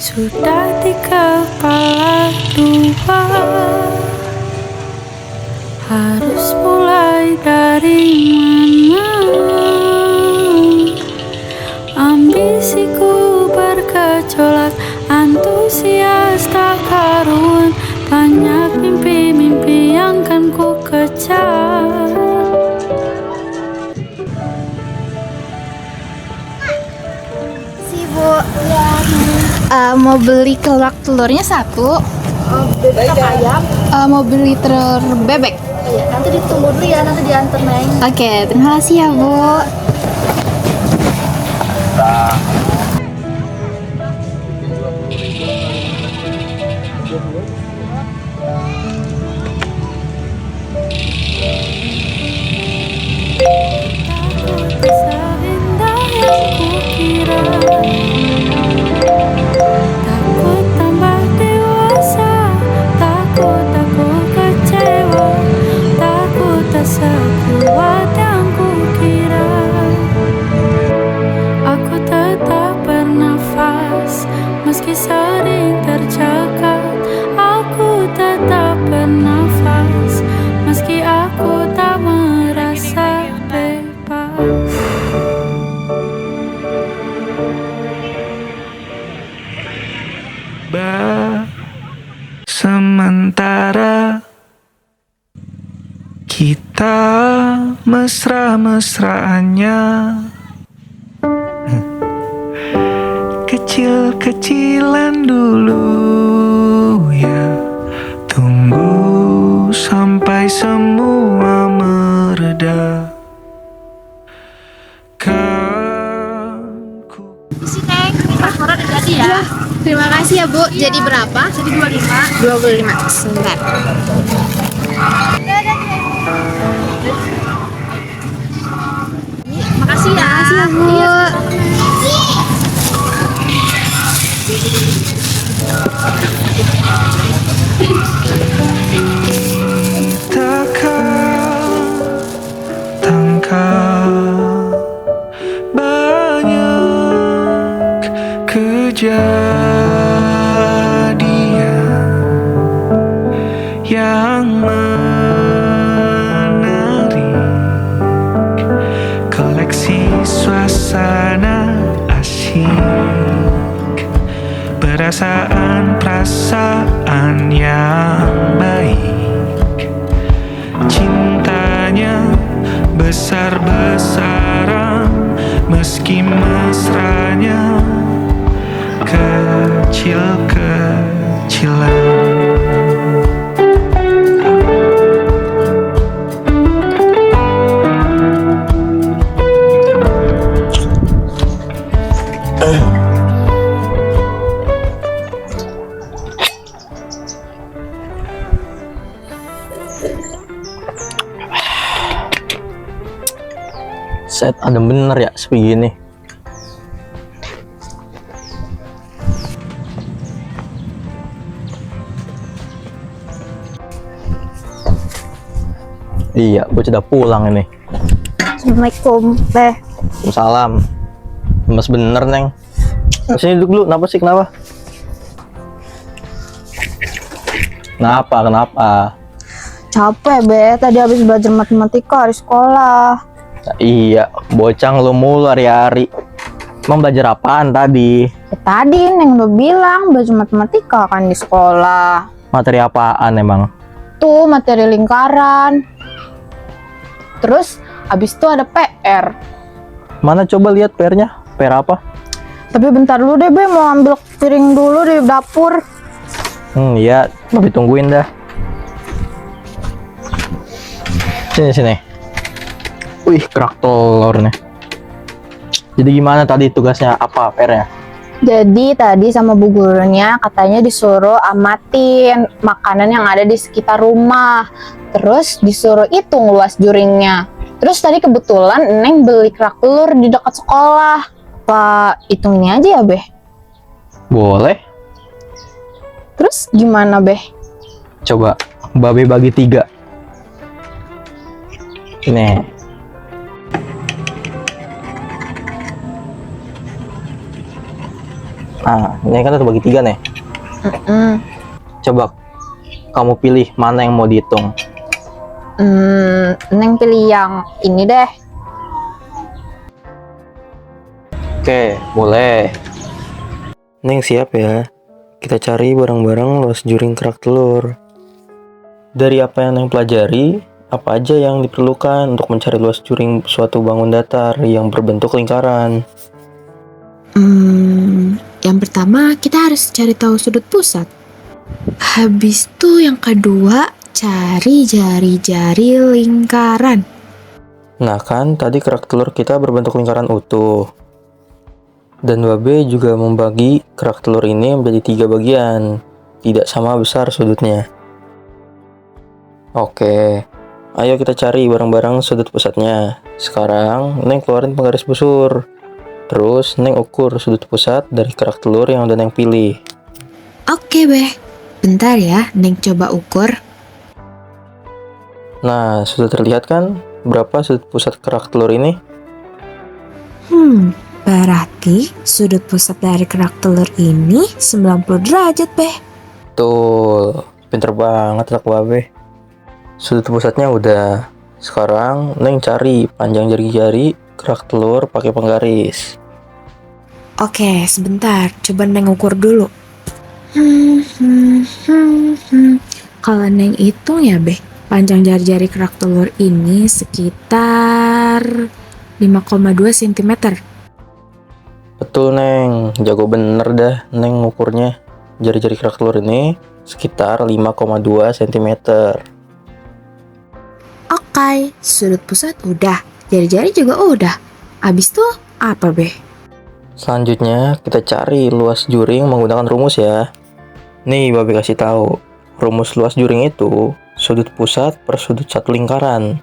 Sudah di kepala dua, harus mulai dari mana? Ambisiku bergejolak, antusias tak karuan, banyak mimpi-mimpi yang kan ku kejar. Bu, mau beli keluak telurnya satu. Bebek apa ayam? Mau beli telur bebek. Iya, nanti ditunggu dulu ya, nanti diantar Neng. Oke, terima kasih ya Bu. Seindah yang kukira, takut tambah dewasa, takut aku kecewa, takut tak sekuat yang kukira. Aku tetap bernafas meski sering tercekat. Aku tetap bernafas meski aku tak merasa bebas. Sementara kita mesra-mesraannya, kecil-kecilan dulu ya, tunggu sampai semua mereda. Kan ku Isi Neng, paspor udah jadi ya. Terima kasih ya Bu. Jadi berapa? Jadi 25. 25. Sebentar. Makasih ya. Makasih ya Bu. Iya, takkan tangkap banyak kejadian yang menarik, koleksi suasana asyik, perasaan yang baik, cintanya besar-besaran meski mesranya kecil-kecilan. Set ada bener ya sepi gini. Iya, gue sudah pulang ini. Assalamualaikum, Teh. Salam. Mas bener Neng. Sini duduk dulu. Kenapa sih? Kenapa? Kenapa? Capek, Be. Tadi habis belajar matematika di sekolah. Nah, iya, bocang lu mulu hari-hari. Emang belajar apaan tadi? Tadi Neng udah bilang belajar matematika kan di sekolah. Materi apaan emang? Tuh materi lingkaran. Terus habis itu ada PR. Mana coba lihat PR-nya? PR apa? Tapi bentar dulu deh, Be, mau ambil piring dulu di dapur. Iya, mau ditungguin dah. Sini. Wih, kerak telur nih. Jadi gimana tadi tugasnya? Apa PR-nya? Jadi tadi sama bu gurunya katanya disuruh amatin makanan yang ada di sekitar rumah. Terus disuruh hitung luas juringnya. Terus tadi kebetulan Neng beli kerak telur di dekat sekolah. Apa hitung ini aja ya, Beh? Boleh. Terus gimana, Beh? Coba Babe bagi 3. Nih. Nah, ini kan udah bagi 3 nih. Coba kamu pilih mana yang mau dihitung. Neng pilih yang ini deh. Oke, boleh. Neng siap ya. Kita cari bareng-bareng luas juring kerak telur. Dari apa yang Neng pelajari, apa aja yang diperlukan untuk mencari luas juring suatu bangun datar yang berbentuk lingkaran? Yang pertama kita harus cari tahu sudut pusat. Habis itu yang kedua cari jari-jari lingkaran. Nah kan tadi kerak telur kita berbentuk lingkaran utuh. Dan Babe juga membagi kerak telur ini menjadi 3 bagian, tidak sama besar sudutnya. Oke, ayo kita cari bareng-bareng sudut pusatnya. Sekarang Neng keluarin penggaris busur. Terus Neng ukur sudut pusat dari kerak telur yang udah Neng pilih. Oke, Beh. Bentar ya, Neng coba ukur. Nah, sudah terlihat kan berapa sudut pusat kerak telur ini? Berarti sudut pusat dari kerak telur ini 90 derajat, Beh. Betul, pinter banget anak Babe. Sudut pusatnya udah. Sekarang Neng cari panjang jari-jari kerak telur pakai penggaris. Oke, sebentar. Coba Neng ukur dulu. Kalau Neng hitung ya, Beh, panjang jari-jari kerak telur ini sekitar 5,2 cm. Betul Neng, jago bener dah Neng ngukurnya. Jari-jari kerak telur ini sekitar 5,2 cm. Oke, sudut pusat udah. Jari-jari juga udah. Abis itu apa, Beh? Selanjutnya kita cari luas juring menggunakan rumus ya. Nih Babe kasih tahu. Rumus luas juring itu sudut pusat per sudut satu lingkaran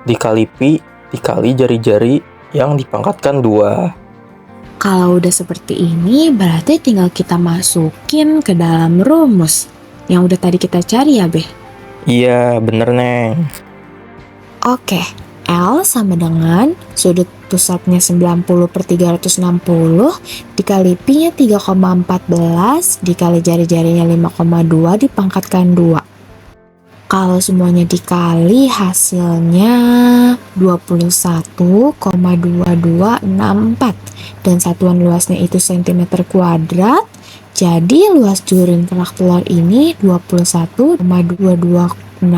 dikali pi dikali jari-jari yang dipangkatkan 2. Kalau udah seperti ini, berarti tinggal kita masukin ke dalam rumus yang udah tadi kita cari ya, Beh? Iya, bener Neng. Oke, L sama dengan sudut pusatnya 90 per 360 dikali pi-nya 3,14 dikali jari-jarinya 5,2 dipangkatkan 2. Kalau semuanya dikali hasilnya 21,2264 dan satuan luasnya itu cm kuadrat. Jadi luas juring kerak telur ini 21,2264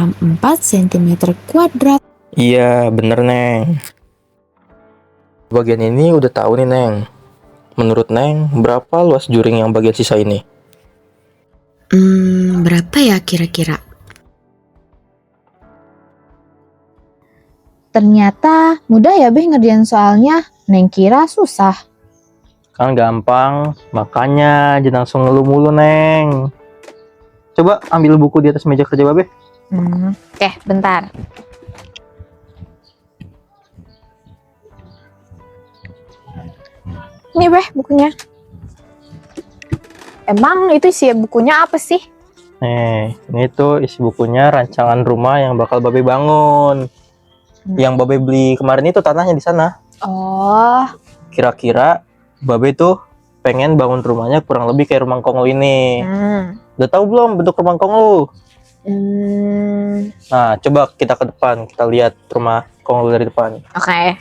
cm kuadrat. Iya, bener Neng. Bagian ini udah tahu nih Neng. Menurut Neng, berapa luas juring yang bagian sisa ini? Berapa ya kira-kira? Ternyata mudah ya Beh ngerjain soalnya. Neng kira susah. Kan gampang, makanya jangan langsung ngeluh mulu Neng. Coba ambil buku di atas meja kerja Babe. Oke, bentar. Ini Beh bukunya. Emang itu isi bukunya apa sih? Nih, ini tuh isi bukunya rancangan rumah yang bakal Babe bangun. Yang Babe beli kemarin itu tanahnya di sana. Oh, Kira-kira Babe tuh pengen bangun rumahnya kurang lebih kayak rumah konglo ini. Udah tahu belum bentuk rumah konglo? Nah, coba kita ke depan, kita lihat rumah konglo dari depan. Oke.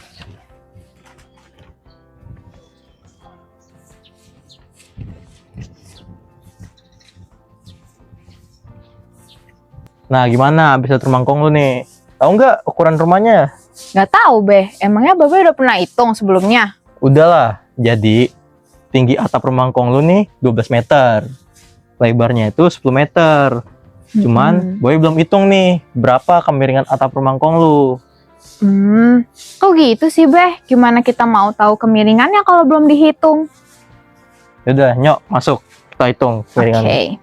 Nah, gimana abis lihat rumah konglo nih? Tahu nggak ukuran rumahnya? Nggak tahu Beh. Emangnya Babe udah pernah hitung sebelumnya? Udahlah, jadi tinggi atap rumah konglo nih 12 meter. Lebarnya itu 10 meter. Cuman Boy belum hitung nih berapa kemiringan atap rumah konglo. Kok gitu sih Beh? Gimana kita mau tahu kemiringannya kalau belum dihitung? Yaudah, nyok masuk. Kita hitung kemiringannya. Oke.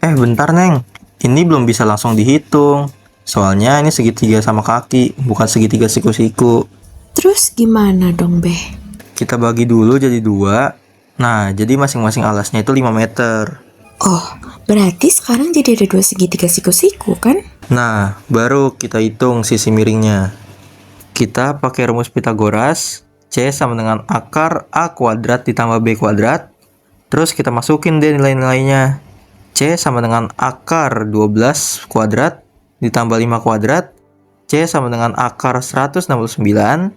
Bentar Neng, ini belum bisa langsung dihitung. Soalnya ini segitiga sama kaki, bukan segitiga siku-siku. Terus gimana dong, Beh? Kita bagi dulu jadi 2. Nah, jadi masing-masing alasnya itu 5 meter. Oh, berarti sekarang jadi ada 2 segitiga siku-siku kan? Nah, baru kita hitung sisi miringnya. Kita pakai rumus Pitagoras, C sama dengan akar A kuadrat ditambah B kuadrat. Terus kita masukin deh nilai-nilainya. C sama dengan akar 12 kuadrat ditambah 5 kuadrat. C sama dengan akar 169.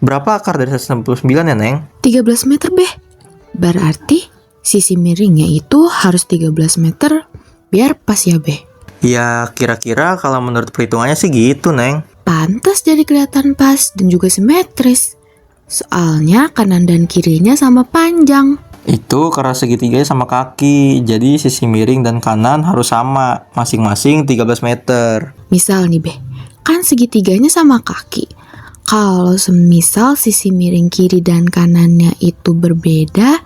Berapa akar dari 169 ya, Neng? 13 meter, Beh. Berarti sisi miringnya itu harus 13 meter biar pas ya, Beh. Ya, kira-kira kalau menurut perhitungannya sih gitu, Neng. Pantas jadi kelihatan pas dan juga simetris. Soalnya kanan dan kirinya sama panjang. Itu karena segitiganya sama kaki, jadi sisi miring dan kanan harus sama, masing-masing 13 meter. Misal nih, Beh, kan segitiganya sama kaki. Kalau semisal sisi miring kiri dan kanannya itu berbeda,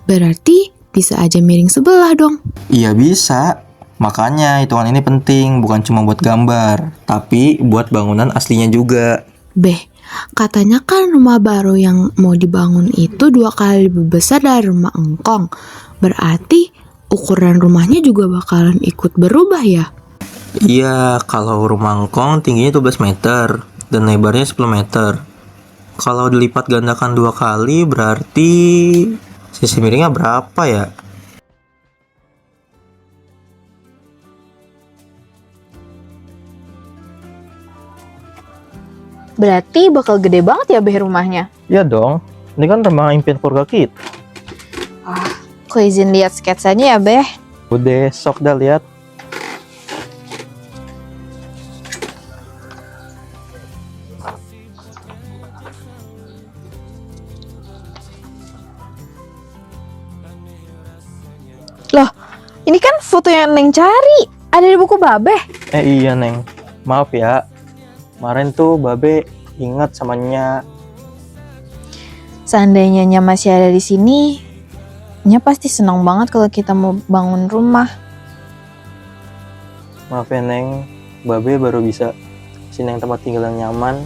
berarti bisa aja miring sebelah dong. Iya bisa, makanya hitungan ini penting, bukan cuma buat gambar, tapi buat bangunan aslinya juga. Beh, katanya kan rumah baru yang mau dibangun itu 2 kali lebih besar dari rumah engkong. Berarti ukuran rumahnya juga bakalan ikut berubah ya? Iya, kalau rumah engkong tingginya 12 meter dan lebarnya 10 meter. Kalau dilipat gandakan 2 kali berarti sisi miringnya berapa ya? Berarti bakal gede banget ya, Beh, rumahnya. Ya dong, ini kan rumah impian keluarga kita. Aku izin lihat sketsanya ya, Beh. Udah, sok dah lihat. Loh, ini kan foto yang Neng cari. Ada di buku Babeh. Iya, Neng. Maaf ya. Kemarin tuh Babe ingat sama Nya. Seandainya Nya masih ada di sini, Nya pasti senang banget kalau kita mau bangun rumah. Maaf ya, Neng. Babe baru bisa kasih Neng tempat tinggal yang nyaman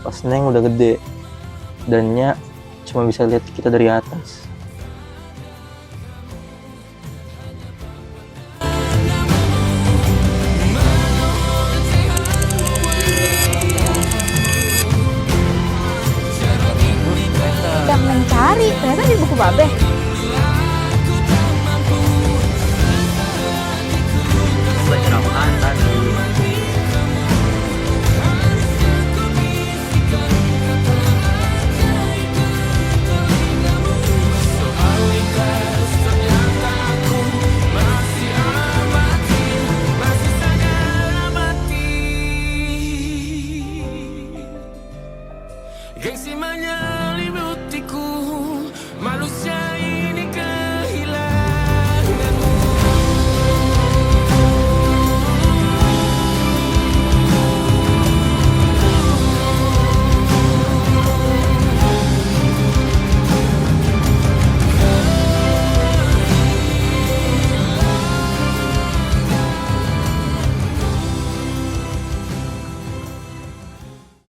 pas Neng udah gede. Dan Nya cuma bisa lihat kita dari atas. Yang Neng cari, ternyata di buku Babeh.